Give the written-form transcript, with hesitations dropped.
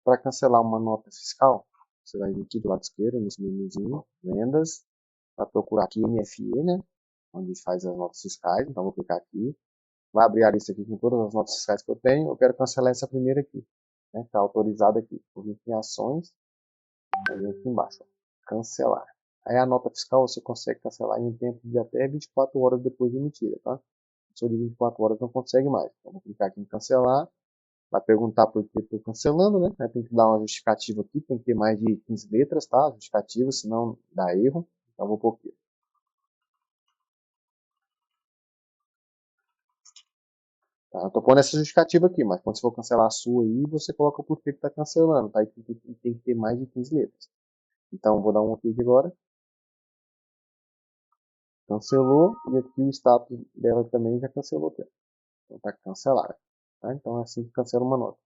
para cancelar uma nota fiscal, você vai vir aqui do lado esquerdo, nesse menuzinho, vendas, vai procurar aqui MFE, né? Onde faz as notas fiscais, então vou clicar aqui. Vai abrir a lista aqui com todas as notas fiscais que eu tenho. Eu quero cancelar essa primeira aqui, né? Está autorizada aqui. Vou vir aqui em ações, aí vem aqui embaixo, ó, cancelar. Aí a nota fiscal você consegue cancelar em um tempo de até 24 horas depois de emitida, tá? Se for de 24 horas não consegue mais. Então vou clicar aqui em cancelar. Vai perguntar por que estou cancelando, né? Tem que dar uma justificativa aqui, tem que ter mais de 15 letras, tá? Justificativa, senão dá erro. Então vou pôr aqui. Tá? Eu tô pondo essa justificativa aqui, mas quando você for cancelar a sua aí, você coloca o porquê que está cancelando, tá? E tem que ter mais de 15 letras. Então vou dar um OK aqui agora. Cancelou, e aqui o status dela também já cancelou. Então tá cancelada. Tá? Então é assim que cancela uma nota.